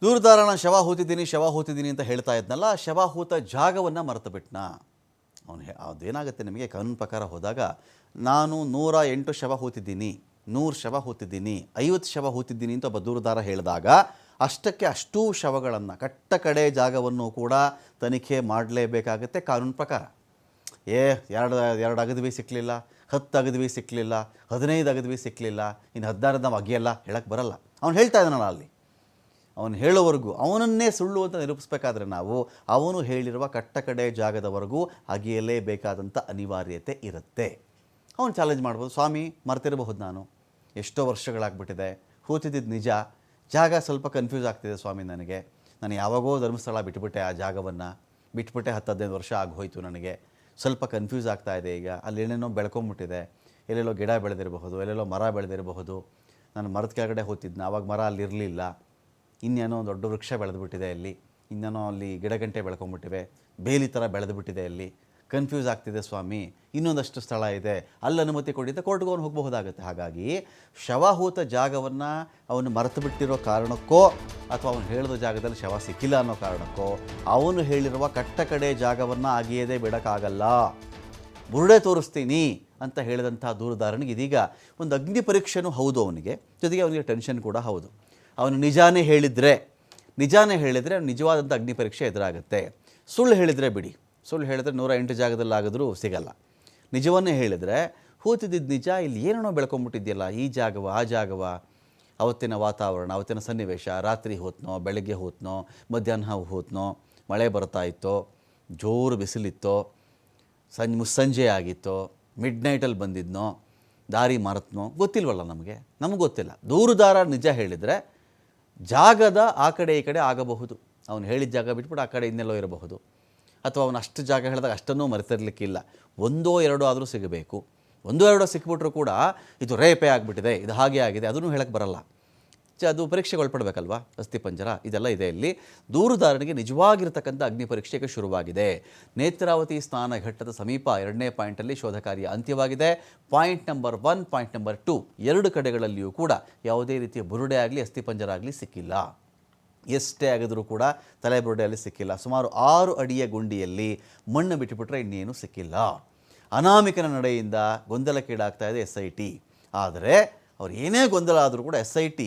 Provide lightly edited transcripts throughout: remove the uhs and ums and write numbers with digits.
ದೂರದಾರನ ಶವ ಹೂತಿದ್ದೀನಿ ಅಂತ ಹೇಳ್ತಾ ಇದ್ನಲ್ಲ, ಶವ ಹೂತ ಜಾಗವನ್ನು ಮರೆತು ಬಿಟ್ನಾ ಅದೇನಾಗುತ್ತೆ ನಿಮಗೆ ಕಾನೂನು ಪ್ರಕಾರ ಹೋದಾಗ, ನಾನು 108 ಶವ ಹೂತಿದ್ದೀನಿ, 100 ಶವ ಹೂತಿದ್ದೀನಿ, 50 ಶವ ಹೂತಿದ್ದೀನಿ ಅಂತ ಒಬ್ಬ ದೂರದಾರ ಹೇಳಿದಾಗ ಅಷ್ಟಕ್ಕೆ ಅಷ್ಟೂ ಶವಗಳನ್ನು ಕಟ್ಟ ಕಡೆ ಜಾಗವನ್ನು ಕೂಡ ತನಿಖೆ ಮಾಡಲೇಬೇಕಾಗುತ್ತೆ ಕಾನೂನು ಪ್ರಕಾರ. ಎರಡು ಅಗದ್ವಿ ಸಿಕ್ಕಲಿಲ್ಲ, 10 ಅಗದ್ವಿ ಸಿಕ್ಕಲಿಲ್ಲ, 15 ಅಗದ್ವಿ ಸಿಕ್ಕಲಿಲ್ಲ, ಇನ್ನು 16 ನಾವು ಅಗಿಯಲ್ಲ ಹೇಳಕ್ಕೆ ಬರಲ್ಲ. ಅವನು ಹೇಳ್ತಾ ಇದ್ದಾನಲ್ಲ ಅಲ್ಲಿ, ಅವನು ಹೇಳೋವರೆಗೂ ಅವನನ್ನೇ ಸುಳ್ಳು ಅಂತ ನಿರೂಪಿಸ್ಬೇಕಾದ್ರೆ ನಾವು ಅವನು ಹೇಳಿರುವ ಕಟ್ಟ ಕಡೆ ಜಾಗದವರೆಗೂ ಅಗಿಯಲೇಬೇಕಾದಂಥ ಅನಿವಾರ್ಯತೆ ಇರುತ್ತೆ. ಅವನು ಚಾಲೆಂಜ್ ಮಾಡ್ಬೋದು, ಸ್ವಾಮಿ ಮರ್ತಿರಬಹುದು, ನಾನು ಎಷ್ಟೋ ವರ್ಷಗಳಾಗ್ಬಿಟ್ಟಿದೆ, ಹೂತಿದ್ದಿದ್ದು ನಿಜ, ಜಾಗ ಸ್ವಲ್ಪ ಕನ್ಫ್ಯೂಸ್ ಆಗ್ತಿದೆ ಸ್ವಾಮಿ ನನಗೆ, ನಾನು ಯಾವಾಗೋ ಧರ್ಮಸ್ಥಳ ಬಿಟ್ಬಿಟ್ಟೆ, ಆ ಜಾಗವನ್ನು ಬಿಟ್ಬಿಟ್ಟೆ 10-15 ವರ್ಷ ಆಗೋಯ್ತು, ನನಗೆ ಸ್ವಲ್ಪ ಕನ್ಫ್ಯೂಸ್ ಆಗ್ತಾ ಇದೆ. ಈಗ ಅಲ್ಲಿ ಏನೇನೋ ಬೆಳ್ಕೊಂಬಿಟ್ಟಿದೆ, ಎಲ್ಲೆಲ್ಲೋ ಗಿಡ ಬೆಳೆದಿರಬಹುದು, ಎಲ್ಲೆಲ್ಲೋ ಮರ ಬೆಳೆದಿರಬಹುದು, ನಾನು ಮರದ ಕೆಳಗಡೆ ಹೋಗ್ತಿದ್ನ, ಆವಾಗ ಮರ ಅಲ್ಲಿರಲಿಲ್ಲ, ಇನ್ನೇನೋ ದೊಡ್ಡ ವೃಕ್ಷ ಬೆಳೆದುಬಿಟ್ಟಿದೆ ಅಲ್ಲಿ, ಇನ್ನೇನೋ ಅಲ್ಲಿ ಗಿಡಗಂಟೆ ಬೆಳ್ಕೊಂಬಿಟ್ಟಿವೆ, ಬೇಲಿ ಥರ ಬೆಳೆದುಬಿಟ್ಟಿದೆ, ಅಲ್ಲಿ ಕನ್ಫ್ಯೂಸ್ ಆಗ್ತಿದೆ ಸ್ವಾಮಿ, ಇನ್ನೊಂದಷ್ಟು ಸ್ಥಳ ಇದೆ, ಅಲ್ಲಿ ಅನುಮತಿ ಕೊಟ್ಟಿದ್ದೆ, ಕೋರ್ಟ್ಗೆ ಅವನು ಹೋಗಬಹುದಾಗುತ್ತೆ. ಹಾಗಾಗಿ ಶವಹೂತ ಜಾಗವನ್ನು ಅವನು ಮರೆತು ಬಿಟ್ಟಿರೋ ಕಾರಣಕ್ಕೋ ಅಥವಾ ಅವನು ಹೇಳಿದ ಜಾಗದಲ್ಲಿ ಶವ ಸಿಕ್ಕಿಲ್ಲ ಅನ್ನೋ ಕಾರಣಕ್ಕೋ ಅವನು ಹೇಳಿರುವ ಕಟ್ಟ ಕಡೆ ಜಾಗವನ್ನು ಅಗಿಯದೇ ಬಿಡೋಕ್ಕಾಗಲ್ಲ, ಬುರುಡೆ ತೋರಿಸ್ತೀನಿ ಅಂತ ಹೇಳಿದಂಥ ದೂರದಾರನಿಗೆ ಇದೀಗ ಒಂದು ಅಗ್ನಿ ಪರೀಕ್ಷೆನೂ ಹೌದು ಅವನಿಗೆ, ಜೊತೆಗೆ ಅವನಿಗೆ ಟೆನ್ಷನ್ ಕೂಡ ಹೌದು. ಅವನು ನಿಜಾನೇ ಹೇಳಿದರೆ ನಿಜವಾದಂಥ ಅಗ್ನಿ ಪರೀಕ್ಷೆ ಎದುರಾಗುತ್ತೆ. ಸುಳ್ಳು ಹೇಳಿದರೆ ಬಿಡಿ, ಸುಳ್ಳು ಹೇಳಿದ್ರೆ 108 ಜಾಗದಲ್ಲಾಗಿದ್ರೂ ಸಿಗಲ್ಲ. ನಿಜವನ್ನೇ ಹೇಳಿದರೆ ಹೂತಿದ್ದಿದ್ದು ನಿಜ, ಇಲ್ಲಿ ಏನೇನೋ ಬೆಳ್ಕೊಂಬಿಟ್ಟಿದೆಯಲ್ಲ, ಈ ಜಾಗವ ಆ ಜಾಗವ, ಅವತ್ತಿನ ವಾತಾವರಣ, ಅವತ್ತಿನ ಸನ್ನಿವೇಶ, ರಾತ್ರಿ ಹೋತ್ನೋ ಬೆಳಗ್ಗೆ ಹೋತ್ನೋ ಮಧ್ಯಾಹ್ನ ಹೋತ್ನೋ, ಮಳೆ ಬರ್ತಾ ಇತ್ತೋ, ಜೋರು ಬಿಸಿಲಿತ್ತೋ, ಮುಸ್ಸಂಜೆ ಆಗಿತ್ತೋ, ಮಿಡ್ ನೈಟಲ್ಲಿ ಬಂದಿದ್ನೋ, ದಾರಿ ಮರೆತ್ನೋ, ಗೊತ್ತಿಲ್ವಲ್ಲ ನಮಗೆ ಗೊತ್ತಿಲ್ಲ. ದೂರುದಾರ ನಿಜ ಹೇಳಿದರೆ ಜಾಗದ ಆ ಕಡೆ ಈ ಕಡೆ ಆಗಬಹುದು, ಅವನು ಹೇಳಿದ ಜಾಗ ಬಿಟ್ಬಿಟ್ಟು ಆ ಕಡೆ ಇನ್ನೆಲ್ಲೋ ಇರಬಹುದು, ಅಥವಾ ಅವನು ಅಷ್ಟು ಜಾಗ ಹೇಳಿದಾಗ ಅಷ್ಟನ್ನೂ ಮರೆತಿರ್ಲಿಕ್ಕಿಲ್ಲ, 1-2 ಆದರೂ ಸಿಗಬೇಕು. 1-2 ಸಿಕ್ಬಿಟ್ರೂ ಕೂಡ ಇದು ರೇಪೇ ಆಗಿಬಿಟ್ಟಿದೆ, ಇದು ಹಾಗೆ ಆಗಿದೆ, ಅದನ್ನು ಹೇಳಕ್ಕೆ ಬರಲ್ಲ. ಅದು ಪರೀಕ್ಷೆಗೆ ಒಳಪಡಬೇಕಲ್ವಾ, ಅಸ್ಥಿಪಂಜರ ಇದೆಲ್ಲ ಇದೆ. ಇಲ್ಲಿ ದೂರುದಾರನಿಗೆ ನಿಜವಾಗಿರ್ತಕ್ಕಂಥ ಅಗ್ನಿ ಪರೀಕ್ಷೆಗೆ ಶುರುವಾಗಿದೆ. ನೇತ್ರಾವತಿ ಸ್ನಾನ ಘಟ್ಟದ ಸಮೀಪ 2ನೇ ಪಾಯಿಂಟಲ್ಲಿ ಶೋಧ ಕಾರ್ಯ ಅಂತ್ಯವಾಗಿದೆ. ಪಾಯಿಂಟ್ ನಂಬರ್ 1, ಪಾಯಿಂಟ್ ನಂಬರ್ 2 ಎರಡು ಕಡೆಗಳಲ್ಲಿಯೂ ಕೂಡ ಯಾವುದೇ ರೀತಿಯ ಬುರುಡೆ ಆಗಲಿ ಅಸ್ಥಿಪಂಜರ ಆಗಲಿ ಸಿಕ್ಕಿಲ್ಲ. ಎಷ್ಟೇ ಆಗಿದ್ರೂ ಕೂಡ ತಲೆ ಬುರುಡೆಯಲ್ಲಿ ಸಿಕ್ಕಿಲ್ಲ. ಸುಮಾರು 6 ಅಡಿಯ ಗುಂಡಿಯಲ್ಲಿ ಮಣ್ಣು ಬಿಟ್ಟುಬಿಟ್ರೆ ಇನ್ನೇನು ಸಿಕ್ಕಿಲ್ಲ. ಅನಾಮಿಕನ ನಡೆಯಿಂದ ಗೊಂದಲಕ್ಕೀಡಾಗ್ತಾ ಇದೆ SIT. ಆದರೆ ಅವ್ರು ಏನೇ ಗೊಂದಲ ಆದರೂ ಕೂಡ SIT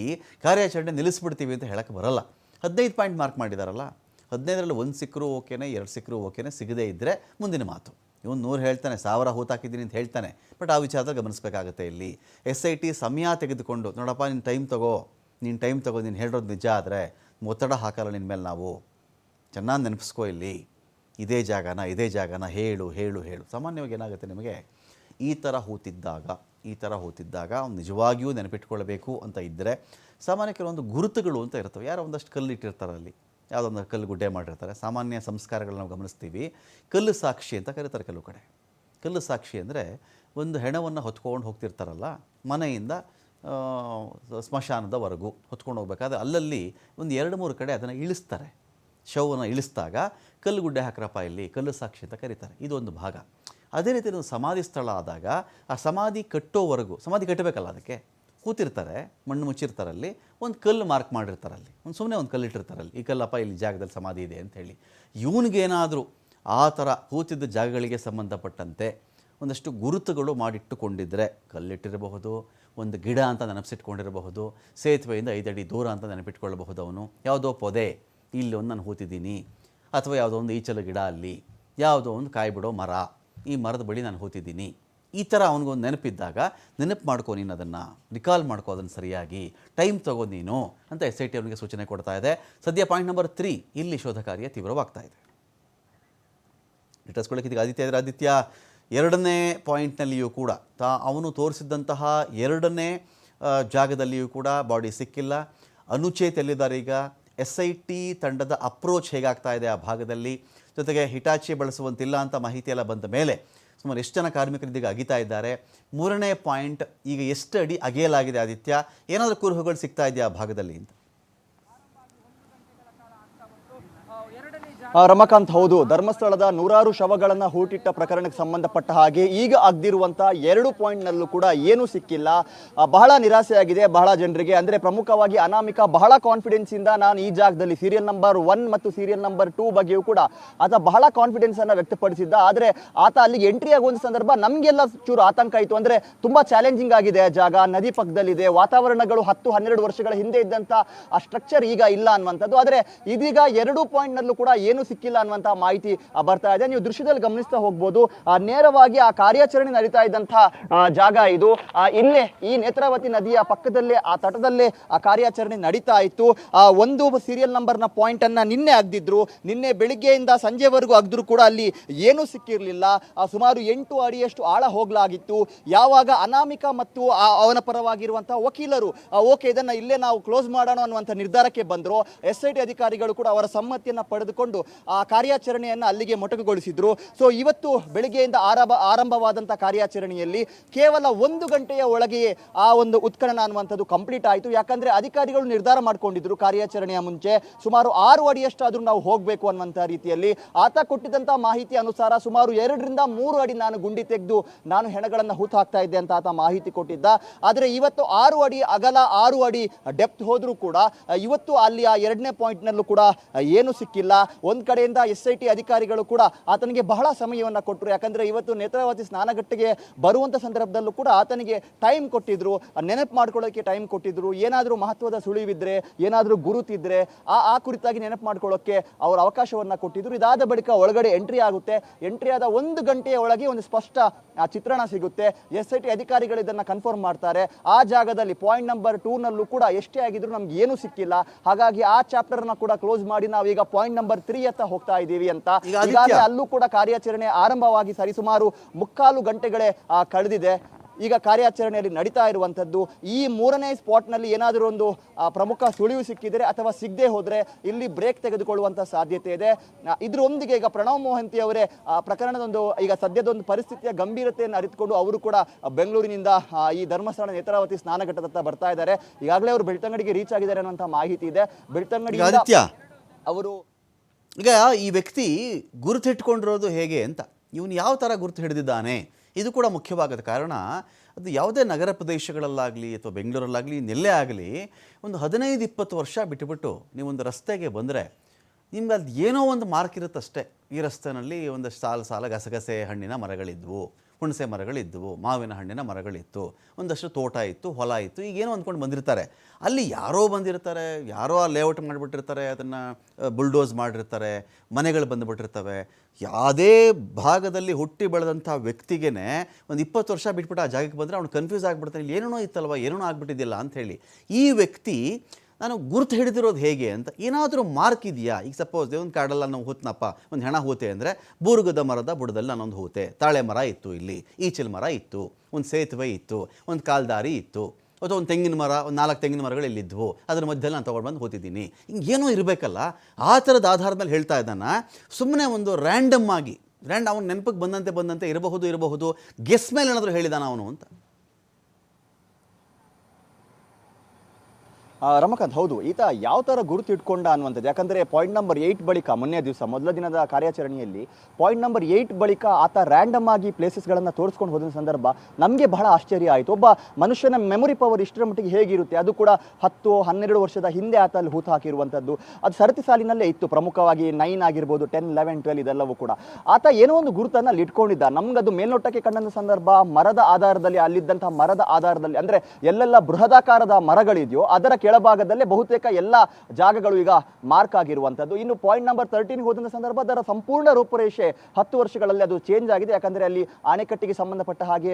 ಕಾರ್ಯಾಚರಣೆ ನಿಲ್ಲಿಸ್ಬಿಡ್ತೀವಿ ಅಂತ ಹೇಳಕ್ಕೆ ಬರಲ್ಲ. 15 ಪಾಯಿಂಟ್ ಮಾರ್ಕ್ ಮಾಡಿದಾರಲ್ಲ, 15ರಲ್ಲಿ 1 ಸಿಕ್ಕರೂ ಓಕೆನೇ, 2 ಸಿಕ್ಕರೂ ಓಕೆನೇ, ಸಿಗದೇ ಇದ್ದರೆ ಮುಂದಿನ ಮಾತು. ಇವನು 100 ಹೇಳ್ತಾನೆ, 1000 ಹೂತಾಕಿದ್ದೀನಿ ಅಂತ ಹೇಳ್ತಾನೆ, ಬಟ್ ಆ ವಿಚಾರದಲ್ಲಿ ಗಮನಿಸಬೇಕಾಗುತ್ತೆ. ಇಲ್ಲಿ SIT ಸಮಯ ತೆಗೆದುಕೊಂಡು, ನೋಡಪ್ಪ ನೀನು ಟೈಮ್ ತಗೋ, ನೀನು ಹೇಳೋದು ನಿಜ ಆದರೆ ಒತ್ತಡ ಹಾಕಲ್ಲ ನಿನ್ನ ಮೇಲೆ, ನಾವು ಚೆನ್ನಾಗಿ ನೆನಪಿಸ್ಕೋ, ಇಲ್ಲಿ ಇದೇ ಜಾಗನ ಹೇಳು. ಸಾಮಾನ್ಯವಾಗಿ ಏನಾಗುತ್ತೆ ನಿಮಗೆ, ಈ ಥರ ಹೂತಿದ್ದಾಗ ಅವ್ನು ನಿಜವಾಗಿಯೂ ನೆನಪಿಟ್ಕೊಳ್ಬೇಕು ಅಂತ ಇದ್ದರೆ ಸಾಮಾನ್ಯ ಕೆಲವೊಂದು ಗುರುತುಗಳು ಅಂತ ಇರ್ತವೆ. ಯಾರೋ ಒಂದಷ್ಟು ಕಲ್ಲು ಇಟ್ಟಿರ್ತಾರೆ, ಅಲ್ಲಿ ಯಾವುದೊಂದು ಕಲ್ಲು ಗುಡ್ಡೆ ಮಾಡಿರ್ತಾರೆ. ಸಾಮಾನ್ಯ ಸಂಸ್ಕಾರಗಳನ್ನ ನಾವು ಗಮನಿಸ್ತೀವಿ. ಕಲ್ಲು ಸಾಕ್ಷಿ ಅಂತ ಕರೀತಾರೆ ಕೆಲವು ಕಡೆ. ಕಲ್ಲು ಸಾಕ್ಷಿ ಅಂದರೆ ಒಂದು ಹೆಣವನ್ನು ಹೊತ್ಕೊಂಡು ಹೋಗ್ತಿರ್ತಾರಲ್ಲ, ಮನೆಯಿಂದ ಸ್ಮಶಾನದವರೆಗೂ ಹೊತ್ಕೊಂಡು ಹೋಗ್ಬೇಕಾದ್ರೆ ಅಲ್ಲಲ್ಲಿ ಒಂದು 2-3 ಕಡೆ ಅದನ್ನು ಇಳಿಸ್ತಾರೆ. ಶವವನ್ನು ಇಳಿಸಿದಾಗ ಕಲ್ಲು ಗುಡ್ಡೆ ಹಾಕ್ರಪ್ಪ, ಇಲ್ಲಿ ಕಲ್ಲು ಸಾಕ್ಷಿ ಅಂತ ಕರೀತಾರೆ. ಇದು ಒಂದು ಭಾಗ. ಅದೇ ರೀತಿ ಒಂದು ಸಮಾಧಿ ಸ್ಥಳ ಆದಾಗ ಆ ಸಮಾಧಿ ಕಟ್ಟೋವರೆಗೂ, ಸಮಾಧಿ ಕಟ್ಟಬೇಕಲ್ಲ, ಅದಕ್ಕೆ ಕೂತಿರ್ತಾರೆ, ಮಣ್ಣು ಮುಚ್ಚಿರ್ತಾರಲ್ಲಿ, ಒಂದು ಕಲ್ಲು ಮಾರ್ಕ್ ಮಾಡಿರ್ತಾರಲ್ಲಿ, ಸುಮ್ಮನೆ ಒಂದು ಕಲ್ಲು ಇಟ್ಟಿರ್ತಾರಲ್ಲಿ, ಈ ಕಲ್ಲಪ್ಪ ಇಲ್ಲಿ ಜಾಗದಲ್ಲಿ ಸಮಾಧಿ ಇದೆ ಅಂಥೇಳಿ. ಇವನಿಗೇನಾದರೂ ಆ ಥರ ಕೂತಿದ್ದ ಜಾಗಗಳಿಗೆ ಸಂಬಂಧಪಟ್ಟಂತೆ ಒಂದಷ್ಟು ಗುರುತುಗಳು ಮಾಡಿಟ್ಟುಕೊಂಡಿದ್ದರೆ, ಕಲ್ಲಿಟ್ಟಿರಬಹುದು, ಒಂದು ಗಿಡ ಅಂತ ನೆನಪಿಸಿಟ್ಕೊಂಡಿರಬಹುದು, ಸೇತುವೆಯಿಂದ 5 ಅಡಿ ದೂರ ಅಂತ ನೆನಪಿಟ್ಕೊಳ್ಳಬಹುದು, ಅವನು ಯಾವುದೋ ಪೊದೆ ಇಲ್ಲಿ ಒಂದು ನಾನು ಹೂತಿದ್ದೀನಿ, ಅಥವಾ ಯಾವುದೋ ಒಂದು ಈಚಲು ಗಿಡ, ಅಲ್ಲಿ ಯಾವುದೋ ಒಂದು ಕಾಯಿ ಬಿಡೋ ಮರ, ಈ ಮರದ ಬಳಿ ನಾನು ಹೂತಿದ್ದೀನಿ, ಈ ಥರ ಅವನಿಗೊಂದು ನೆನಪಿದ್ದಾಗ ನೆನಪು ಮಾಡ್ಕೊ, ನೀನು ಅದನ್ನು ರಿಕಾಲ್ ಮಾಡ್ಕೋ, ಅದನ್ನು ಸರಿಯಾಗಿ ಟೈಮ್ ತಗೋ ನೀನು ಅಂತ SIT ಅವನಿಗೆ ಸೂಚನೆ ಕೊಡ್ತಾ ಇದೆ. ಸದ್ಯ ಪಾಯಿಂಟ್ ನಂಬರ್ 3 ಇಲ್ಲಿ ಶೋಧ ಕಾರ್ಯ ತೀವ್ರವಾಗ್ತಾ ಇದೆ. ಡಿಟೇಲ್ಸ್ಕೊಳ್ಳೋಕೆ ಇದೀಗ ಆದಿತ್ಯ 2ನೇ ಪಾಯಿಂಟ್ನಲ್ಲಿಯೂ ಕೂಡ ಅವನು ತೋರಿಸಿದ್ದಂತಹ 2ನೇ ಜಾಗದಲ್ಲಿಯೂ ಕೂಡ ಬಾಡಿ ಸಿಕ್ಕಿಲ್ಲ. ಅನುಚೇತ್ ಎಲ್ಲಿದ್ದಾರೆ ಈಗ, SIT ತಂಡದ ಅಪ್ರೋಚ್ ಹೇಗಾಗ್ತಾ ಇದೆ ಆ ಭಾಗದಲ್ಲಿ, ಜೊತೆಗೆ ಹಿಟಾಚಿ ಬಳಸುವಂತಿಲ್ಲ ಅಂತ ಮಾಹಿತಿ ಎಲ್ಲ ಬಂದ ಮೇಲೆ ಸುಮಾರು ಎಷ್ಟು ಜನ ಕಾರ್ಮಿಕರಿದ್ದೀಗ ಅಗಿತಾ ಇದ್ದಾರೆ. 3ನೇ ಪಾಯಿಂಟ್ ಈಗ ಎಷ್ಟು ಅಡಿ ಅಗೆಯಲಾಗಿದೆ ಆದಿತ್ಯ, ಏನಾದರೂ ಕುರುಹುಗಳು ಸಿಗ್ತಾ ಇದೆಯಾ ಆ ಭಾಗದಲ್ಲಿ ಅಂತ? ರಮಕಾಂತ್, ಹೌದು, ಧರ್ಮಸ್ಥಳದ ನೂರಾರು ಶವಗಳನ್ನ ಹೂಟಿಟ್ಟ ಪ್ರಕರಣಕ್ಕೆ ಸಂಬಂಧಪಟ್ಟ ಹಾಗೆ ಈಗ ಆಗದಿರುವಂತಹ 2 ಪಾಯಿಂಟ್ನಲ್ಲೂ ಕೂಡ ಏನೂ ಸಿಕ್ಕಿಲ್ಲ. ಬಹಳ ನಿರಾಸೆಯಾಗಿದೆ ಬಹಳ ಜನರಿಗೆ. ಅಂದ್ರೆ ಪ್ರಮುಖವಾಗಿ ಅನಾಮಿಕಾ ಬಹಳ ಕಾನ್ಫಿಡೆನ್ಸ್ ಇಂದ ನಾನು ಈ ಜಾಗದಲ್ಲಿ ಸೀರಿಯಲ್ ನಂಬರ್ 1 ಮತ್ತು ಸೀರಿಯಲ್ ನಂಬರ್ 2 ಬಗ್ಗೆಯೂ ಕೂಡ ಆತ ಬಹಳ ಕಾನ್ಫಿಡೆನ್ಸ್ ಅನ್ನ ವ್ಯಕ್ತಪಡಿಸಿದ್ದ. ಆದ್ರೆ ಆತ ಅಲ್ಲಿಗೆ ಎಂಟ್ರಿ ಆಗುವಂತ ಸಂದರ್ಭ ನಮ್ಗೆಲ್ಲ ಚೂರು ಆತಂಕ ಆಯಿತು. ಅಂದ್ರೆ ತುಂಬಾ ಚಾಲೆಂಜಿಂಗ್ ಆಗಿದೆ ಜಾಗ, ನದಿ ಪಕ್ಕದಲ್ಲಿದೆ, ವಾತಾವರಣಗಳು 10-12 ವರ್ಷಗಳ ಹಿಂದೆ ಇದ್ದಂತ ಆ ಸ್ಟ್ರಕ್ಚರ್ ಈಗ ಇಲ್ಲ ಅನ್ನುವಂಥದ್ದು. ಆದ್ರೆ ಇದೀಗ 2 ಪಾಯಿಂಟ್ ನಲ್ಲೂ ಕೂಡ ಏನು ಸಿಕ್ಕಿಲ್ಲ ಅನ್ನುವಂತ ಮಾಹಿತಿ ಬರ್ತಾ ಇದೆ. ನೀವು ದೃಶ್ಯದಲ್ಲಿ ಗಮನಿಸ್ತಾ ಹೋಗ್ಬೋದು, ನೇರವಾಗಿ ಆ ಕಾರ್ಯಾಚರಣೆ ನಡೀತಾ ಇದ್ದಂತಹ ಜಾಗ ಇದು. ಇಲ್ಲೇ ಈ ನೇತ್ರಾವತಿ ನದಿಯ ಪಕ್ಕದಲ್ಲೇ ಆ ತಟದಲ್ಲೇ ಆ ಕಾರ್ಯಾಚರಣೆ ನಡೀತಾ ಇತ್ತು. ಒಂದು ಸೀರಿಯಲ್ ನಂಬರ್ನ ಪಾಯಿಂಟ್ ಅನ್ನ ನಿನ್ನೆ ಅಗ್ದಿದ್ರು. ನಿನ್ನೆ ಬೆಳಿಗ್ಗೆಯಿಂದ ಸಂಜೆವರೆಗೂ ಅಗ್ದ್ರು ಕೂಡ ಅಲ್ಲಿ ಏನೂ ಸಿಕ್ಕಿರಲಿಲ್ಲ. ಸುಮಾರು 8 ಅಡಿಯಷ್ಟು ಆಳ ಹೋಗ್ಲಾಗಿತ್ತು. ಯಾವಾಗ ಅನಾಮಿಕಾ ಮತ್ತು ಅವನ ಪರವಾಗಿರುವಂತಹ ವಕೀಲರು ಓಕೆ ಇದನ್ನ ಇಲ್ಲೇ ನಾವು ಕ್ಲೋಸ್ ಮಾಡೋಣ ಅನ್ನುವಂಥ ನಿರ್ಧಾರಕ್ಕೆ ಬಂದ್ರು, SIT ಅಧಿಕಾರಿಗಳು ಕೂಡ ಅವರ ಸಮ್ಮತಿಯನ್ನ ಪಡೆದುಕೊಂಡು ಆ ಕಾರ್ಯಾಚರಣೆಯನ್ನು ಅಲ್ಲಿಗೆ ಮೊಟಕುಗೊಳಿಸಿದ್ರು. ಸೊ ಇವತ್ತು ಬೆಳಿಗ್ಗೆಯಿಂದ ಆರಂಭವಾದಂತಹ ಕಾರ್ಯಾಚರಣೆಯಲ್ಲಿ ಕೇವಲ 1 ಗಂಟೆಯ ಒಳಗೆಯೇ ಆ ಒಂದು ಉತ್ಖನನ ಅನ್ನುವಂಥದ್ದು ಕಂಪ್ಲೀಟ್ ಆಯಿತು. ಯಾಕಂದ್ರೆ ಅಧಿಕಾರಿಗಳು ನಿರ್ಧಾರ ಮಾಡ್ಕೊಂಡಿದ್ರು ಕಾರ್ಯಾಚರಣೆಯ ಮುಂಚೆ ಸುಮಾರು 6 ಅಡಿಯಷ್ಟಾದ್ರೂ ನಾವು ಹೋಗಬೇಕು ಅನ್ನುವಂಥ ರೀತಿಯಲ್ಲಿ. ಆತ ಕೊಟ್ಟಿದ್ದಂತಹ ಮಾಹಿತಿ ಅನುಸಾರ ಸುಮಾರು 2-3 ಅಡಿ ನಾನು ಗುಂಡಿ ತೆಗೆದು ನಾನು ಹೆಣಗಳನ್ನು ಹೂತು ಹಾಕ್ತಾ ಇದ್ದೆ ಅಂತ ಆತ ಮಾಹಿತಿ ಕೊಟ್ಟಿದ್ದ. ಆದರೆ ಇವತ್ತು 6 ಅಡಿ ಅಗಲ 6 ಅಡಿ ಡೆಪ್ತ್ ಹೋದ್ರೂ ಕೂಡ ಇವತ್ತು ಅಲ್ಲಿ ಆ 2ನೇ ಪಾಯಿಂಟ್ನಲ್ಲೂ ಕೂಡ ಏನು ಸಿಕ್ಕಿಲ್ಲ. ಒಂದ್ ಕಡೆಯಿಂದ SIT ಅಧಿಕಾರಿಗಳು ಕೂಡ ಆತನಿಗೆ ಬಹಳ ಸಮಯವನ್ನ ಕೊಟ್ಟರು. ಯಾಕಂದ್ರೆ ಇವತ್ತು ನೇತ್ರಾವತಿ ಸ್ನಾನಘಟ್ಟಿಗೆ ಬರುವಂತ ಸಂದರ್ಭದಲ್ಲೂ ಕೂಡ ಆತನಿಗೆ ಟೈಮ್ ಕೊಟ್ಟಿದ್ರು, ನೆನಪು ಮಾಡ್ಕೊಳ್ಳೋಕೆ ಟೈಮ್ ಕೊಟ್ಟಿದ್ರು. ಏನಾದರೂ ಮಹತ್ವದ ಸುಳಿವಿದ್ರೆ, ಏನಾದರೂ ಗುರುತಿದ್ರೆ ಆ ಕುರಿತಾಗಿ ನೆನಪು ಮಾಡ್ಕೊಳ್ಳೋಕೆ ಅವರು ಅವಕಾಶವನ್ನ ಕೊಟ್ಟಿದ್ರು. ಇದಾದ ಬಳಿಕ ಒಳಗಡೆ ಎಂಟ್ರಿ ಆಗುತ್ತೆ. ಎಂಟ್ರಿ ಆದ 1 ಗಂಟೆಯ ಒಳಗೆ ಒಂದು ಸ್ಪಷ್ಟ ಚಿತ್ರಣ ಸಿಗುತ್ತೆ. SIT ಅಧಿಕಾರಿಗಳು ಇದನ್ನ ಕನ್ಫರ್ಮ್ ಮಾಡ್ತಾರೆ. ಆ ಜಾಗದಲ್ಲಿ ಪಾಯಿಂಟ್ ನಂಬರ್ 2 ನಲ್ಲೂ ಕೂಡ ಎಷ್ಟೇ ಆಗಿದ್ರು ನಮ್ಗೆ ಏನೂ ಸಿಕ್ಕಿಲ್ಲ. ಹಾಗಾಗಿ ಆ ಚಾಪ್ಟರ್ ನ ಕೂಡ ಕ್ಲೋಸ್ ಮಾಡಿ ನಾವೀಗ ಪಾಯಿಂಟ್ ನಂಬರ್ 3 ಹತ್ತ ಹೋಗ್ತಾ ಇದ್ದೀವಿ ಅಂತ. ಈಗಾಗಲೇ ಅಲ್ಲೂ ಕೂಡ ಕಾರ್ಯಾಚರಣೆ ಆರಂಭವಾಗಿ ಸರಿಸುಮಾರು 3/4 ಗಂಟೆಗಳೇ ಕಳೆದಿದೆ. ಈಗ ಕಾರ್ಯಾಚರಣೆಯಲ್ಲಿ ನಡೀತಾ ಇರುವಂಥದ್ದು. ಈ 3ನೇ ಸ್ಪಾಟ್ನಲ್ಲಿ ಏನಾದರೂ ಒಂದು ಪ್ರಮುಖ ಸುಳಿವು ಸಿಕ್ಕಿದರೆ ಅಥವಾ ಸಿಗದೆ ಹೋದರೆ ಇಲ್ಲಿ ಬ್ರೇಕ್ ತೆಗೆದುಕೊಳ್ಳುವಂಥ ಸಾಧ್ಯತೆ ಇದೆ. ಇದರೊಂದಿಗೆ ಈಗ ಪ್ರಣವ್ ಮೊಹಂತಿ ಅವರೇ ಪ್ರಕರಣದೊಂದು ಈಗ ಸದ್ಯದೊಂದು ಪರಿಸ್ಥಿತಿಯ ಗಂಭೀರತೆಯನ್ನು ಅರಿತುಕೊಂಡು ಅವರು ಕೂಡ ಬೆಂಗಳೂರಿನಿಂದ ಈ ಧರ್ಮಸ್ಥಳ ನೇತ್ರಾವತಿ ಸ್ನಾನಘಟ್ಟದತ್ತ ಬರ್ತಾ ಇದ್ದಾರೆ. ಈಗಾಗಲೇ ಅವರು ಬೆಳ್ತಂಗಡಿಗೆ ರೀಚ್ ಆಗಿದ್ದಾರೆ ಅನ್ನುವಂಥ ಮಾಹಿತಿ ಇದೆ. ಬೆಳ್ತಂಗಡಿಯಿಂದ ಅವರು ಈಗ ಈ ವ್ಯಕ್ತಿ ಗುರುತಿಟ್ಕೊಂಡಿರೋದು ಹೇಗೆ ಅಂತ, ಇವನು ಯಾವ ಥರ ಗುರುತು ಹಿಡಿದಿದ್ದಾನೆ ಇದು ಕೂಡ ಮುಖ್ಯವಾಗದ ಕಾರಣ. ಅದು ಯಾವುದೇ ನಗರ ಪ್ರದೇಶಗಳಲ್ಲಾಗಲಿ ಅಥವಾ ಬೆಂಗಳೂರಲ್ಲಾಗಲಿ ಇನ್ನೆಲ್ಲೇ ಆಗಲಿ ಒಂದು 15-20 ವರ್ಷ ಬಿಟ್ಟುಬಿಟ್ಟು ನೀವೊಂದು ರಸ್ತೆಗೆ ಬಂದರೆ ನಿಮ್ಗೆ ಅದು ಏನೋ ಒಂದು ಮಾರ್ಕ್ ಇರುತ್ತಷ್ಟೇ. ಈ ರಸ್ತೆಯಲ್ಲಿ ಒಂದಷ್ಟು ಸಾಲ ಗಸಗಸೆ ಹಣ್ಣಿನ ಮರಗಳಿದ್ವು, ಹುಣಸೆ ಮರಗಳಿದ್ದವು, ಮಾವಿನ ಹಣ್ಣಿನ ಮರಗಳಿತ್ತು, ಒಂದಷ್ಟು ತೋಟ ಇತ್ತು, ಹೊಲ ಇತ್ತು. ಈಗೇನೋ ಅಂದ್ಕೊಂಡು ಬಂದಿರ್ತಾರೆ. ಅಲ್ಲಿ ಯಾರೋ ಬಂದಿರ್ತಾರೆ, ಯಾರೋ ಆ ಲೇಔಟ್ ಮಾಡಿಬಿಟ್ಟಿರ್ತಾರೆ, ಅದನ್ನು ಬುಲ್ಡೋಸ್ ಮಾಡಿರ್ತಾರೆ, ಮನೆಗಳು ಬಂದುಬಿಟ್ಟಿರ್ತವೆ. ಯಾವುದೇ ಭಾಗದಲ್ಲಿ ಹುಟ್ಟಿ ಬೆಳೆದಂಥ ವ್ಯಕ್ತಿಗೇ ಒಂದು 20 ವರ್ಷ ಬಿಟ್ಬಿಟ್ಟು ಆ ಜಾಗಕ್ಕೆ ಬಂದರೆ ಅವ್ನು ಕನ್ಫ್ಯೂಸ್ ಆಗಿಬಿಡ್ತಾನೆ, ಇಲ್ಲಿ ಏನೇನೋ ಇತ್ತಲ್ವ, ಏನೇನೋ ಆಗಿಬಿಟ್ಟಿದ್ದಿಲ್ಲ ಅಂಥೇಳಿ. ಈ ವ್ಯಕ್ತಿ ನಾನು ಗುರುತು ಹಿಡಿದಿರೋದು ಹೇಗೆ ಅಂತ ಏನಾದರೂ ಮಾರ್ಕ್ ಇದೆಯಾ? ಈಗ ಸಪೋಸ್ ಒಂದು ಕಾಡಲ್ಲಿ ನಾವು ಹೂತ್ನಪ್ಪ, ಒಂದು ಹೆಣ ಹೂತೆ ಅಂದರೆ ಬೂರುಗದ ಮರದ ಬುಡದಲ್ಲಿ ನಾನೊಂದು ಹೂತೆ, ತಾಳೆ ಮರ ಇತ್ತು, ಇಲ್ಲಿ ಈಚಲ್ ಮರ ಇತ್ತು, ಒಂದು ಸೇತುವೆ ಇತ್ತು, ಒಂದು ಕಾಲ್ದಾರಿ ಇತ್ತು, ಅಥವಾ ಒಂದು ತೆಂಗಿನ ಮರ, ಒಂದು 4 ತೆಂಗಿನ ಮರಗಳು ಇಲ್ಲಿದ್ವು, ಅದ್ರ ಮಧ್ಯದಲ್ಲಿ ನಾನು ತೊಗೊಂಡು ಬಂದು ಹೋತಿದ್ದೀನಿ. ಹಿಂಗೇನೋ ಇರಬೇಕಲ್ಲ. ಆ ಥರದ ಆಧಾರದ ಮೇಲೆ ಹೇಳ್ತಾ ಇದ್ದಾನೆ. ಸುಮ್ಮನೆ ಒಂದು ರ್ಯಾಂಡಮ್ ಆಗಿ ಅವನು ನೆನಪಿಗೆ ಬಂದಂತೆ ಇರಬಹುದು ಗೆಸ್ ಮೇಲೆ ಏನಾದರೂ ಹೇಳಿದಾನ ಅವನು ಅಂತ. ರಮಕಾಂತ್, ಹೌದು, ಈತ ಯಾವ ಥರ ಗುರುತು ಇಟ್ಕೊಂಡ ಅನ್ನುವಂಥದ್ದು. ಯಾಕಂದರೆ ಪಾಯಿಂಟ್ ನಂಬರ್ 8 ಬಳಿಕ ಮೊನ್ನೆ ದಿವಸ ಮೊದಲ ದಿನದ ಕಾರ್ಯಾಚರಣೆಯಲ್ಲಿ ಪಾಯಿಂಟ್ ನಂಬರ್ 8 ಬಳಿಕ ಆತ ರ್ಯಾಂಡಮ್ ಆಗಿ ಪ್ಲೇಸಸ್ಗಳನ್ನು ತೋರಿಸ್ಕೊಂಡು ಹೋದ ಸಂದರ್ಭ ನಮಗೆ ಬಹಳ ಆಶ್ಚರ್ಯ ಆಯಿತು. ಒಬ್ಬ ಮನುಷ್ಯನ ಮೆಮೊರಿ ಪವರ್ ಇಷ್ಟರ ಮಟ್ಟಿಗೆ ಹೇಗಿರುತ್ತೆ, ಅದು ಕೂಡ 10-12 ವರ್ಷದ ಹಿಂದೆ ಆತ ಅಲ್ಲಿ ಹೂತು ಹಾಕಿರುವಂಥದ್ದು. ಅದು ಸರತಿ ಸಾಲಿನಲ್ಲೇ ಇತ್ತು. ಪ್ರಮುಖವಾಗಿ 9 ಆಗಿರ್ಬೋದು, 10, 11, 12 ಇದೆಲ್ಲವೂ ಕೂಡ ಆತ ಏನೋ ಒಂದು ಗುರುತನ್ನು ಅಲ್ಲಿ ಇಟ್ಕೊಂಡಿದ್ದ. ನಮ್ಗದು ಮೇಲ್ನೋಟಕ್ಕೆ ಕಂಡಂಥ ಸಂದರ್ಭ ಮರದ ಆಧಾರದಲ್ಲಿ, ಅಲ್ಲಿದ್ದಂತಹ ಮರದ ಆಧಾರದಲ್ಲಿ, ಅಂದರೆ ಎಲ್ಲೆಲ್ಲ ಬೃಹದಾಕಾರದ ಮರಗಳಿದೆಯೋ ಅದರ ಕೆಳಭಾಗದಲ್ಲೇ ಬಹುತೇಕ ಎಲ್ಲ ಜಾಗಗಳು ಈಗ ಮಾರ್ಕ್ ಆಗಿರುವಂಥದ್ದು. ಇನ್ನು ಪಾಯಿಂಟ್ ನಂಬರ್ 13 ಹೋದಂಥ ಸಂದರ್ಭ ಅದರ ಸಂಪೂರ್ಣ ರೂಪುರೇಷೆ 10 ವರ್ಷಗಳಲ್ಲಿ ಅದು ಚೇಂಜ್ ಆಗಿದೆ. ಯಾಕಂದರೆ ಅಲ್ಲಿ ಆಣೆಕಟ್ಟಿಗೆ ಸಂಬಂಧಪಟ್ಟ ಹಾಗೆ,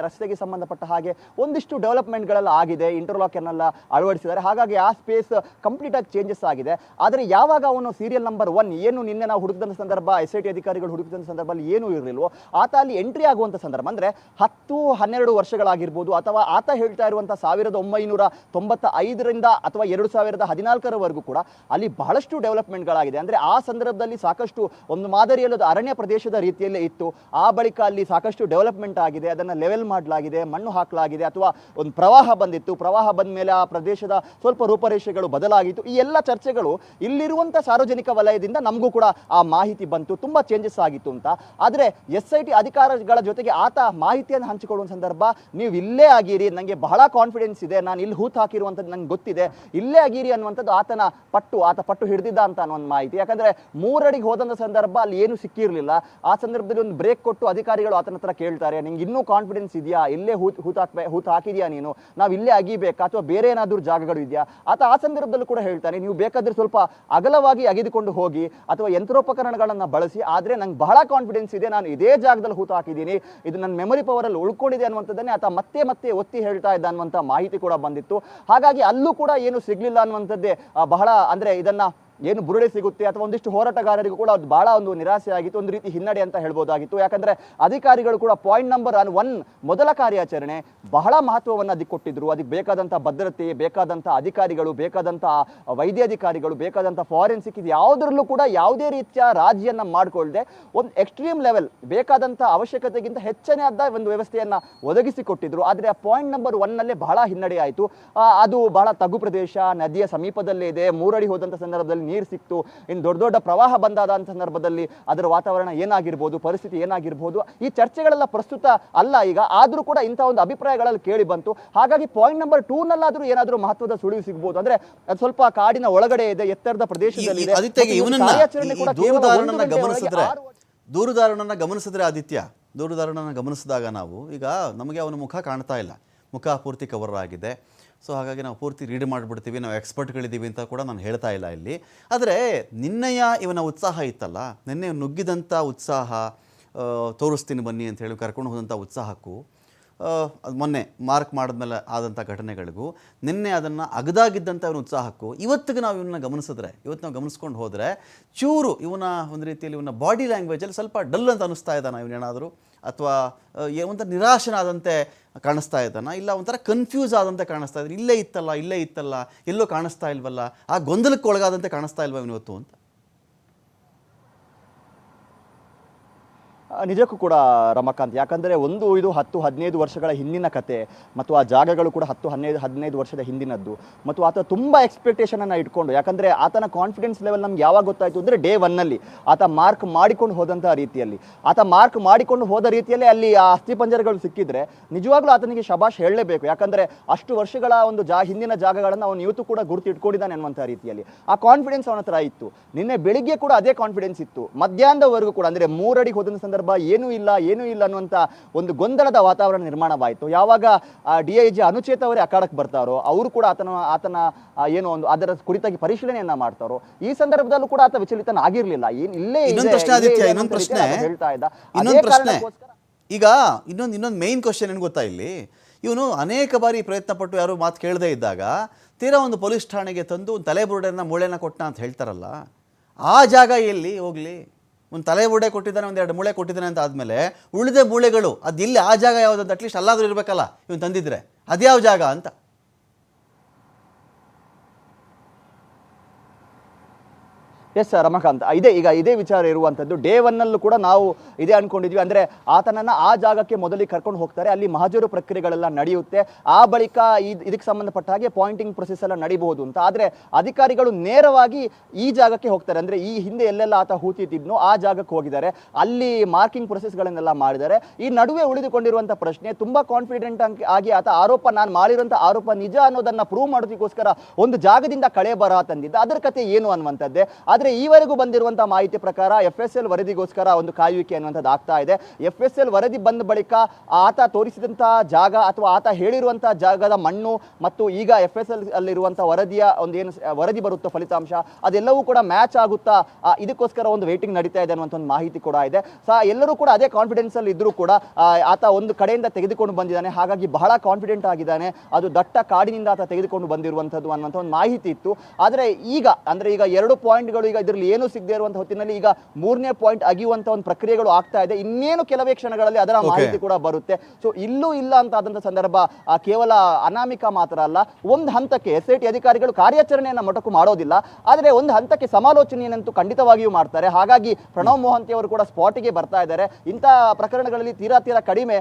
ರಸ್ತೆಗೆ ಸಂಬಂಧಪಟ್ಟ ಹಾಗೆ ಒಂದಿಷ್ಟು ಡೆವಲಪ್ಮೆಂಟ್ಗಳೆಲ್ಲ ಆಗಿದೆ, ಇಂಟರ್ಲಾಕ್ ಅನ್ನೆಲ್ಲ ಅಳವಡಿಸಿದ್ದಾರೆ. ಹಾಗಾಗಿ ಆ ಸ್ಪೇಸ್ ಕಂಪ್ಲೀಟ್ ಆಗಿ ಚೇಂಜಸ್ ಆಗಿದೆ. ಆದರೆ ಯಾವಾಗ ಅವನು ಸೀರಿಯಲ್ ನಂಬರ್ 1 ಏನು ನಿನ್ನೆ ನಾವು ಹುಡುಕಿದಂಥ ಸಂದರ್ಭ, SIT ಅಧಿಕಾರಿಗಳು ಹುಡುಕಿದಂಥ ಸಂದರ್ಭದಲ್ಲಿ ಏನೂ ಇರಲಿಲ್ವೋ, ಆತ ಅಲ್ಲಿ ಎಂಟ್ರಿ ಆಗುವಂಥ ಸಂದರ್ಭ ಅಂದರೆ 10-12 ವರ್ಷಗಳಾಗಿರ್ಬೋದು, ಅಥವಾ ಆತ ಹೇಳ್ತಾ ಇರುವಂಥ 1995 2000ರಿಂದ ಅಥವಾ 2014ರವರೆಗೂ ಕೂಡ ಅಲ್ಲಿ ಬಹಳಷ್ಟು ಡೆವಲಪ್ಮೆಂಟ್ಗಳಾಗಿದೆ. ಅಂದರೆ ಆ ಸಂದರ್ಭದಲ್ಲಿ ಸಾಕಷ್ಟು ಒಂದು ಮಾದರಿಯಲ್ಲಿ ಅರಣ್ಯ ಪ್ರದೇಶದ ರೀತಿಯಲ್ಲೇ ಇತ್ತು. ಆ ಬಳಿಕ ಅಲ್ಲಿ ಸಾಕಷ್ಟು ಡೆವಲಪ್ಮೆಂಟ್ ಆಗಿದೆ, ಅದನ್ನು ಲೆವೆಲ್ ಮಾಡಲಾಗಿದೆ, ಮಣ್ಣು ಹಾಕಲಾಗಿದೆ, ಅಥವಾ ಒಂದು ಪ್ರವಾಹ ಬಂದಿತ್ತು, ಪ್ರವಾಹ ಬಂದ ಮೇಲೆ ಆ ಪ್ರದೇಶದ ಸ್ವಲ್ಪ ರೂಪರೇಷೆಗಳು ಬದಲಾಗಿತ್ತು. ಈ ಎಲ್ಲ ಚರ್ಚೆಗಳು ಇಲ್ಲಿರುವಂಥ ಸಾರ್ವಜನಿಕ ವಲಯದಿಂದ ನಮಗೂ ಕೂಡ ಆ ಮಾಹಿತಿ ಬಂತು, ತುಂಬ ಚೇಂಜಸ್ ಆಗಿತ್ತು ಅಂತ. ಆದರೆ SIT ಅಧಿಕಾರಿಗಳ ಜೊತೆಗೆ ಆತ ಮಾಹಿತಿಯನ್ನು ಹಂಚಿಕೊಳ್ಳುವ ಸಂದರ್ಭ, ನೀವು ಇಲ್ಲೇ ಆಗಿರಿ, ನನಗೆ ಬಹಳ ಕಾನ್ಫಿಡೆನ್ಸ್ ಇದೆ, ನಾನು ಇಲ್ಲಿ ಹೂತು ಹಾಕಿರುವಂಥದ್ದು ನಂಗೆ ಗೊತ್ತಿದೆ, ಇಲ್ಲೇ ಆಗಿರಿ ಅನ್ನುವಂಥದ್ದು ಆತ ಪಟ್ಟು ಹಿಡಿದಿದ್ದ ಅಂತ ಅನ್ನೋ ಒಂದು ಮಾಹಿತಿ. ಯಾಕಂದರೆ 3 ಅಡಿಗೆ ಹೋದಂಥ ಸಂದರ್ಭ ಅಲ್ಲಿ ಏನು ಸಿಕ್ಕಿರಲಿಲ್ಲ. ಆ ಸಂದರ್ಭದಲ್ಲಿ ಒಂದು ಬ್ರೇಕ್ ಕೊಟ್ಟು ಅಧಿಕಾರಿಗಳು ಆತನ ಹತ್ರ ಕೇಳ್ತಾರೆ, ನಿಂಗೆ ಇನ್ನೂ ಕಾನ್ಫಿಡೆನ್ಸ್ ಇದೆಯಾ, ಇಲ್ಲೇ ಹೂತು ಹಾಕಿದ್ಯಾ ನೀನು, ನಾವು ಇಲ್ಲೇ ಅಗಿಬೇಕಾ ಅಥವಾ ಬೇರೆ ಏನಾದರೂ ಜಾಗಗಳು ಇದೆಯಾ? ಆತ ಆ ಸಂದರ್ಭದಲ್ಲೂ ಕೂಡ ಹೇಳ್ತಾನೆ, ನೀವು ಬೇಕಾದ್ರೆ ಸ್ವಲ್ಪ ಅಗಲವಾಗಿ ಅಗೆದುಕೊಂಡು ಹೋಗಿ ಅಥವಾ ಯಂತ್ರೋಪಕರಣಗಳನ್ನು ಬಳಸಿ, ಆದರೆ ನಂಗೆ ಬಹಳ ಕಾನ್ಫಿಡೆನ್ಸ್ ಇದೆ, ನಾನು ಇದೇ ಜಾಗದಲ್ಲಿ ಹೂತು ಹಾಕಿದ್ದೀನಿ, ಇದು ನನ್ನ ಮೆಮೊರಿ ಪವರಲ್ಲಿ ಉಳ್ಕೊಂಡಿದೆ ಅನ್ನುವಂಥದ್ದನ್ನೇ ಆತ ಮತ್ತೆ ಮತ್ತೆ ಒತ್ತಿ ಹೇಳ್ತಾ ಇದ್ದ ಅನ್ನುವಂಥ ಮಾಹಿತಿ ಕೂಡ ಬಂದಿತ್ತು. ಹಾಗಾಗಿ ಅಲ್ಲೂ ಕೂಡ ಏನು ಸಿಗ್ಲಿಲ್ಲ ಅನ್ನುವಂಥದ್ದೇ ಬಹಳ, ಅಂದರೆ ಇದನ್ನ ಏನು ಬುರುಡೆ ಸಿಗುತ್ತೆ ಅಥವಾ ಒಂದಿಷ್ಟು ಹೋರಾಟಗಾರರಿಗೂ ಕೂಡ ಅದು ಬಹಳ ಒಂದು ನಿರಾಸೆ ಆಗಿತ್ತು, ಒಂದು ರೀತಿ ಹಿನ್ನಡೆ ಅಂತ ಹೇಳ್ಬೋದಾಗಿತ್ತು. ಯಾಕಂದ್ರೆ ಅಧಿಕಾರಿಗಳು ಕೂಡ ಪಾಯಿಂಟ್ ನಂಬರ್ 1 ಮೊದಲ ಕಾರ್ಯಾಚರಣೆ ಬಹಳ ಮಹತ್ವವನ್ನು ಅದಕ್ಕೆ ಕೊಟ್ಟಿದ್ರು. ಅದಕ್ಕೆ ಬೇಕಾದಂಥ ಭದ್ರತೆ, ಬೇಕಾದಂಥ ಅಧಿಕಾರಿಗಳು, ಬೇಕಾದಂಥ ವೈದ್ಯಾಧಿಕಾರಿಗಳು, ಬೇಕಾದಂಥ ಫಾರೆನ್ಸಿಕ್, ಇದು ಯಾವುದರಲ್ಲೂ ಕೂಡ ಯಾವುದೇ ರೀತಿಯ ರಾಜಿಯನ್ನು ಮಾಡಿಕೊಳ್ಳದೆ ಒಂದು ಎಕ್ಸ್ಟ್ರೀಮ್ ಲೆವೆಲ್ ಬೇಕಾದಂಥ ಅವಶ್ಯಕತೆಗಿಂತ ಹೆಚ್ಚಿನ ಒಂದು ವ್ಯವಸ್ಥೆಯನ್ನು ಒದಗಿಸಿಕೊಟ್ಟಿದ್ರು. ಆದರೆ ಆ ಪಾಯಿಂಟ್ ನಂಬರ್ 1 ಬಹಳ ಹಿನ್ನಡೆ ಆಯಿತು. ಅದು ಬಹಳ ತಗ್ಗು ಪ್ರದೇಶ, ನದಿಯ ಸಮೀಪದಲ್ಲೇ ಇದೆ, 3 ಅಡಿ ಹೋದಂಥ ಸಂದರ್ಭದಲ್ಲಿ ನೀರು ಸಿಕ್ತು. ಇನ್ನು ದೊಡ್ಡ ದೊಡ್ಡ ಪ್ರವಾಹ ಬಂದಾದ ಸಂದರ್ಭದಲ್ಲಿ ಅದರ ವಾತಾವರಣ ಏನಾಗಿರ್ಬೋದು, ಪರಿಸ್ಥಿತಿ ಏನಾಗಿರ್ಬೋದು, ಈ ಚರ್ಚೆಗಳೆಲ್ಲ ಪ್ರಸ್ತುತ ಅಲ್ಲ ಈಗ. ಆದರೂ ಕೂಡ ಇಂಥ ಒಂದು ಅಭಿಪ್ರಾಯಗಳಲ್ಲಿ ಕೇಳಿ ಬಂತು. ಹಾಗಾಗಿ ಪಾಯಿಂಟ್ ನಂಬರ್ 2ನಲ್ಲಾದರೂ ಏನಾದರೂ ಮಹತ್ವದ ಸುಳಿವು ಸಿಗಬಹುದು. ಅಂದ್ರೆ ಅದು ಸ್ವಲ್ಪ ಕಾಡಿನ ಒಳಗಡೆ ಇದೆ, ಎತ್ತರದ ಪ್ರದೇಶದಲ್ಲಿ ಇದೆ. ದೂರುದಾರನನ್ನ ಗಮನಿಸಿದ್ರೆ ಆದಿತ್ಯ, ದೂರುದಾರನನ್ನ ಗಮನಿಸಿದಾಗ ನಾವು ಈಗ ನಮಗೆ ಅವನ ಮುಖ ಕಾಣ್ತಾ ಇಲ್ಲ, ಮುಖ ಪೂರ್ತಿ ಕವರ್ ಆಗಿದೆ. ಸೊ ಹಾಗಾಗಿ ನಾವು ಪೂರ್ತಿ ರೀಡ್ ಮಾಡಿಬಿಡ್ತೀವಿ, ನಾವು ಎಕ್ಸ್ಪರ್ಟ್ಗಳಿದ್ದೀವಿ ಅಂತ ಕೂಡ ನಾನು ಹೇಳ್ತಾ ಇಲ್ಲ ಇಲ್ಲಿ. ಆದರೆ ನಿನ್ನೆಯ ಇವನ ಉತ್ಸಾಹ ಇತ್ತಲ್ಲ, ನಿನ್ನೆ ನುಗ್ಗಿದಂಥ ಉತ್ಸಾಹ, ತೋರಿಸ್ತೀನಿ ಬನ್ನಿ ಅಂತ ಹೇಳಿ ಕರ್ಕೊಂಡು ಹೋದಂಥ ಉತ್ಸಾಹಕ್ಕೂ, ಮೊನ್ನೆ ಮಾರ್ಕ್ ಮಾಡಿದ್ಮೇಲೆ ಆದಂಥ ಘಟನೆಗಳಿಗೂ, ನಿನ್ನೆ ಅದನ್ನು ಅಗದಾಗಿದ್ದಂಥ ಇವನ ಉತ್ಸಾಹಕ್ಕೂ ಇವತ್ತಿಗೆ ನಾವು ಇವನ್ನ ಗಮನಿಸಿದ್ರೆ, ಇವತ್ತು ನಾವು ಗಮನಿಸ್ಕೊಂಡು ಹೋದರೆ ಚೂರು ಇವನ ಒಂದು ರೀತಿಯಲ್ಲಿ ಇವನ ಬಾಡಿ ಲ್ಯಾಂಗ್ವೇಜಲ್ಲಿ ಸ್ವಲ್ಪ ಡಲ್ ಅಂತ ಅನ್ನಿಸ್ತಾ ಇದ್ದಾನ ಇವನೇನಾದರೂ, ಅಥವಾ ಒಂಥರ ನಿರಾಶನಾದಂತೆ ಕಾಣಿಸ್ತಾ ಇದ್ದಾನ, ಇಲ್ಲ ಒಂಥರ ಕನ್ಫ್ಯೂಸ್ ಆದಂತೆ ಕಾಣಿಸ್ತಾ ಇದ್ದಾನೆ, ಇಲ್ಲೇ ಇತ್ತಲ್ಲ ಎಲ್ಲೋ ಕಾಣಿಸ್ತಾ ಇಲ್ವಲ್ಲ, ಆ ಗೊಂದಲಕ್ಕೆ ಒಳಗಾದಂತೆ ಕಾಣಿಸ್ತಾ ಇಲ್ವ ಇವತ್ತು ಅಂತ. ನಿಜಕ್ಕೂ ಕೂಡ ರಮಕಾಂತ್, ಯಾಕಂದರೆ ಇದು 10-15 ವರ್ಷಗಳ ಹಿಂದಿನ ಕತೆ, ಮತ್ತು ಆ ಜಾಗಗಳು ಕೂಡ 10-15 ವರ್ಷದ ಹಿಂದಿನದ್ದು, ಮತ್ತು ಆತ ತುಂಬ ಎಕ್ಸ್ಪೆಕ್ಟೇಷನನ್ನು ಇಟ್ಕೊಂಡು, ಯಾಕಂದರೆ ಆತನ ಕಾನ್ಫಿಡೆನ್ಸ್ ಲೆವೆಲ್ ನಮ್ಗೆ ಯಾವಾಗ ಗೊತ್ತಾಯಿತು ಅಂದರೆ ಡೇ 1ನಲ್ಲಿ ಆತ ಮಾರ್ಕ್ ಮಾಡಿಕೊಂಡು ಹೋದಂಥ ರೀತಿಯಲ್ಲಿ, ಆತ ಮಾರ್ಕ್ ಮಾಡಿಕೊಂಡು ಹೋದ ರೀತಿಯಲ್ಲೇ ಅಲ್ಲಿ ಆ ಅಸ್ಥಿಪಂಜರಗಳು ಸಿಕ್ಕಿದ್ರೆ ನಿಜವಾಗ್ಲೂ ಆತನಿಗೆ ಶಬಾಷ್ ಹೇಳಲೇಬೇಕು. ಯಾಕಂದರೆ ಅಷ್ಟು ವರ್ಷಗಳ ಒಂದು ಹಿಂದಿನ ಜಾಗಗಳನ್ನು ಅವನು ಇವತ್ತು ಕೂಡ ಗುರುತು ಇಟ್ಕೊಂಡಿದ್ದಾನೆ ಅನ್ನುವಂಥ ರೀತಿಯಲ್ಲಿ ಆ ಕಾನ್ಫಿಡೆನ್ಸ್ ಅವನ ಹತ್ರ ಇತ್ತು. ನಿನ್ನೆ ಬೆಳಿಗ್ಗೆ ಕೂಡ ಅದೇ ಕಾನ್ಫಿಡೆನ್ಸ್ ಇತ್ತು, ಮಧ್ಯಾಹ್ನದವರೆಗೂ ಕೂಡ, ಅಂದರೆ 3 ಅಡಿಗೆ ಹೋದ ಸಂದರ್ಭ ಏನೂ ಇಲ್ಲ ಅನ್ನುವಂಥ ಒಂದು ಗೊಂದಲದ ವಾತಾವರಣ ನಿರ್ಮಾಣವಾಯಿತು. ಯಾವಾಗ DIG ಅನುಚೇತ ಅವರೇ ಅಖಾಡಕ್ಕೆ ಬರ್ತಾರೋ, ಅವರು ಕೂಡ ಆತನ ಏನೋ ಒಂದು ಅದರ ಕುರಿತಾಗಿ ಪರಿಶೀಲನೆಯನ್ನ ಮಾಡ್ತಾರೋ, ಈ ಸಂದರ್ಭದಲ್ಲೂ ಕೂಡ ಆತ ವಿಚಲಿತನಾಗಿರ್ಲಿಲ್ಲ. ಇಲ್ಲೇ ಹೇಳ್ತಾ ಇದ್ದ. ಈಗ ಇನ್ನೊಂದು ಮೇನ್ ಕ್ವಶನ್ ಏನು ಗೊತ್ತಾ, ಇಲ್ಲಿ ಇವನು ಅನೇಕ ಬಾರಿ ಪ್ರಯತ್ನ ಪಟ್ಟು ಯಾರು ಮಾತು ಕೇಳದೇ ಇದ್ದಾಗ ತೀರಾ ಒಂದು ಪೊಲೀಸ್ ಠಾಣೆಗೆ ತಂದು ಒಂದು ತಲೆಬುರುಡೆನ ಮೂಳೆನ ಕೊಟ್ಟ ಅಂತ ಹೇಳ್ತಾರಲ್ಲ, ಆ ಜಾಗ ಎಲ್ಲಿ ಹೋಗ್ಲಿ? ಒಂದು ತಲೆಬುರುಡೆ ಕೊಟ್ಟಿದ್ದಾನೆ, 1-2 ಮೂಳೆ ಕೊಟ್ಟಿದ್ದಾನೆ ಅಂತ ಆದಮೇಲೆ ಉಳಿದ ಮೂಳೆಗಳು ಅದು ಇಲ್ಲಿ, ಆ ಜಾಗ ಯಾವುದಂತ ಅಟ್ಲೀಸ್ಟ್ ಅಲ್ಲಾದರೂ ಇರಬೇಕಲ್ಲ ಇವನು ತಂದಿದ್ರೆ, ಅದ್ಯಾವ ಜಾಗ ಅಂತ. ಎಸ್ ರಮಕಾಂತ್, ಇದೇ ವಿಚಾರ ಇರುವಂಥದ್ದು. ಡೇ 1ನಲ್ಲೂ ಕೂಡ ನಾವು ಇದೇ ಅನ್ಕೊಂಡಿದ್ವಿ, ಅಂದರೆ ಆತನನ್ನು ಆ ಜಾಗಕ್ಕೆ ಮೊದಲಿಗೆ ಕರ್ಕೊಂಡು ಹೋಗ್ತಾರೆ, ಅಲ್ಲಿ ಮಹಜರು ಪ್ರಕ್ರಿಯೆಗಳೆಲ್ಲ ನಡೆಯುತ್ತೆ, ಆ ಬಳಿಕ ಇದಕ್ಕೆ ಸಂಬಂಧಪಟ್ಟ ಹಾಗೆ ಪಾಯಿಂಟಿಂಗ್ ಪ್ರೊಸೆಸ್ ಎಲ್ಲ ನಡೀಬಹುದು ಅಂತ. ಆದರೆ ಅಧಿಕಾರಿಗಳು ನೇರವಾಗಿ ಈ ಜಾಗಕ್ಕೆ ಹೋಗ್ತಾರೆ, ಅಂದರೆ ಈ ಹಿಂದೆ ಎಲ್ಲೆಲ್ಲ ಆತ ಹೂತಿದ್ನೋ ಆ ಜಾಗಕ್ಕೆ ಹೋಗಿದ್ದಾರೆ, ಅಲ್ಲಿ ಮಾರ್ಕಿಂಗ್ ಪ್ರೊಸೆಸ್ಗಳನ್ನೆಲ್ಲ ಮಾಡಿದ್ದಾರೆ. ಈ ನಡುವೆ ಉಳಿದುಕೊಂಡಿರುವಂಥ ಪ್ರಶ್ನೆ, ತುಂಬ ಕಾನ್ಫಿಡೆಂಟ್ ಆಗಿ ಆತ ನಾನು ಮಾಡಿರುವಂಥ ಆರೋಪ ನಿಜ ಅನ್ನೋದನ್ನು ಪ್ರೂವ್ ಮಾಡೋದಕ್ಕೋಸ್ಕರ ಒಂದು ಜಾಗದಿಂದ ಕಳೆ ಬರಹ ತಂದಿದ್ದ, ಅದರ ಕತೆ ಏನು ಅನ್ನುವಂಥದ್ದೇ. ಆದರೆ ಈವರೆಗೂ ಬಂದಿರುವಂತಹ ಮಾಹಿತಿ ಪ್ರಕಾರ FSL ವರದಿಗೋಸ್ಕರ ಒಂದು ಕಾಯುವಿಕೆ ಅನ್ನುವಂಥದ್ದು ಆಗ್ತಾ ಇದೆ. FSL ವರದಿ ಬಂದ ಬಳಿಕ ಆತ ತೋರಿಸಿದಂತಹ ಜಾಗ ಅಥವಾ ಆತ ಹೇಳಿರುವಂತಹ ಜಾಗದ ಮಣ್ಣು ಮತ್ತು ಈಗ FSL ಅಲ್ಲಿರುವಂತಹ ವರದಿಯ ಒಂದೇನು ವರದಿ ಬರುತ್ತೋ ಫಲಿತಾಂಶ, ಅದೆಲ್ಲವೂ ಕೂಡ ಮ್ಯಾಚ್ ಆಗುತ್ತಾ, ಇದಕ್ಕೋಸ್ಕರ ಒಂದು ವೇಟಿಂಗ್ ನಡೀತಾ ಇದೆ ಅನ್ನುವಂಥ ಒಂದು ಮಾಹಿತಿ ಕೂಡ ಇದೆ. ಎಲ್ಲರೂ ಕೂಡ ಅದೇ ಕಾನ್ಫಿಡೆನ್ಸ್ ಅಲ್ಲಿ ಇದ್ರೂ ಕೂಡ ಆತ ಒಂದು ಕಡೆಯಿಂದ ತೆಗೆದುಕೊಂಡು ಬಂದಿದ್ದಾನೆ, ಹಾಗಾಗಿ ಬಹಳ ಕಾನ್ಫಿಡೆಂಟ್ ಆಗಿದ್ದಾನೆ, ಅದು ದಟ್ಟ ಕಾಡಿನಿಂದ ಆತ ತೆಗೆದುಕೊಂಡು ಬಂದಿರುವಂಥದ್ದು ಅನ್ನುವಂಥ ಒಂದು ಮಾಹಿತಿ ಇತ್ತು. ಆದರೆ ಈಗ 2 ಪಾಯಿಂಟ್ಗಳು ಈಗ ಇದರಲ್ಲಿ ಏನು ಸಿಗದೆ ಇರುವಂತಹ ಹೊತ್ತಿನಲ್ಲಿ ಈಗ 3ನೇ ಪಾಯಿಂಟ್ ಅಗಿಯುವಂತ ಒಂದು ಪ್ರಕ್ರಿಯೆಗಳು ಆಗ್ತಾ ಇದೆ. ಇನ್ನೇನು ಕೆಲವೇ ಕ್ಷಣಗಳಲ್ಲಿ ಅದರ ಮಾಹಿತಿ ಕೂಡ ಬರುತ್ತೆ. ಸೊ ಇಲ್ಲೂ ಇಲ್ಲ ಅಂತ ಆದಂತ ಸಂದರ್ಭ ಕೇವಲ ಅನಾಮಿಕಾ ಮಾತ್ರ ಅಲ್ಲ, ಒಂದು ಹಂತಕ್ಕೆ SIT ಅಧಿಕಾರಿಗಳು ಕಾರ್ಯಾಚರಣೆಯನ್ನ ಮೊಟಕು ಮಾಡೋದಿಲ್ಲ, ಆದರೆ ಒಂದು ಹಂತಕ್ಕೆ ಸಮಾಲೋಚನೆಯನ್ನಂತೂ ಖಂಡಿತವಾಗಿಯೂ ಮಾಡ್ತಾರೆ. ಹಾಗಾಗಿ ಪ್ರಣವ್ ಮೊಹಂತಿ ಅವರು ಕೂಡ ಸ್ಪಾಟಿಗೆ ಬರ್ತಾ ಇದ್ದಾರೆ. ಇಂಥ ಪ್ರಕರಣಗಳಲ್ಲಿ ತೀರಾ ಕಡಿಮೆ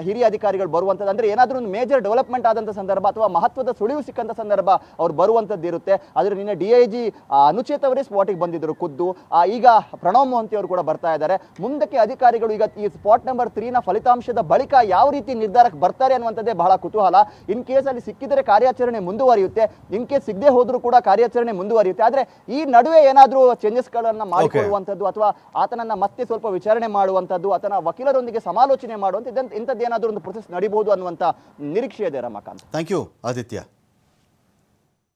ಹಿರಿಯ ಅಧಿಕಾರಿಗಳು ಬರುವಂಥದ್ದು, ಅಂದ್ರೆ ಏನಾದ್ರೂ ಒಂದು ಮೇಜರ್ ಡೆವಲಪ್ಮೆಂಟ್ ಆದಂತ ಸಂದರ್ಭ ಅಥವಾ ಮಹತ್ವದ ಸುಳಿವು ಸಿಕ್ಕಂತ ಸಂದರ್ಭ ಅವ್ರು ಬರುವಂತದ್ದು ಇರುತ್ತೆ. ಆದ್ರೆ ನಿನ್ನೆ DIG ಅನುಚೇತ್ ಅವರೇ ಸ್ಪಾಟಿಗೆ ಬಂದಿದ್ರು ಖುದ್ದು. ಈಗ ಪ್ರಣವ್ ಮೊಹಂತಿ ಅವರು ಕೂಡ ಬರ್ತಾ ಇದ್ದಾರೆ. ಮುಂದಕ್ಕೆ ಅಧಿಕಾರಿಗಳು ಈಗ ಈ ಸ್ಪಾಟ್ ನಂಬರ್ 3ನ ಫಲಿತಾಂಶದ ಬಳಿಕ ಯಾವ ರೀತಿ ನಿರ್ಧಾರಕ್ಕೆ ಬರ್ತಾರೆ ಅನ್ನುವಂಥದ್ದೇ ಬಹಳ ಕುತೂಹಲ. ಇನ್ ಕೇಸ್ ಅಲ್ಲಿ ಸಿಕ್ಕಿದರೆ ಕಾರ್ಯಾಚರಣೆ ಮುಂದುವರಿಯುತ್ತೆ, ಇನ್ ಕೇಸ್ ಸಿಗದೆ ಹೋದ್ರೂ ಕೂಡ ಕಾರ್ಯಾಚರಣೆ ಮುಂದುವರಿಯುತ್ತೆ. ಆದ್ರೆ ಈ ನಡುವೆ ಏನಾದ್ರೂ ಚೇಂಜಸ್ ಗಳನ್ನ ಮಾಡಿಕೊಳ್ಳುವಂಥದ್ದು ಅಥವಾ ಆತನನ್ನ ಮತ್ತೆ ಸ್ವಲ್ಪ ವಿಚಾರಣೆ ಮಾಡುವಂಥದ್ದು, ಆತನ ವಕೀಲರೊಂದಿಗೆ ಸಮಾಲೋಚನೆ ಮಾಡುವಂಥ ಇಂಥದ್ದೇನಾದ್ರೂ ಒಂದು ಪ್ರೊಸೆಸ್ ನಡೀಬಹುದು ಅನ್ನುವಂಥ ನಿರೀಕ್ಷೆ ಇದೆ ರಮಾಕಾಂತ್. Thank you Aditya.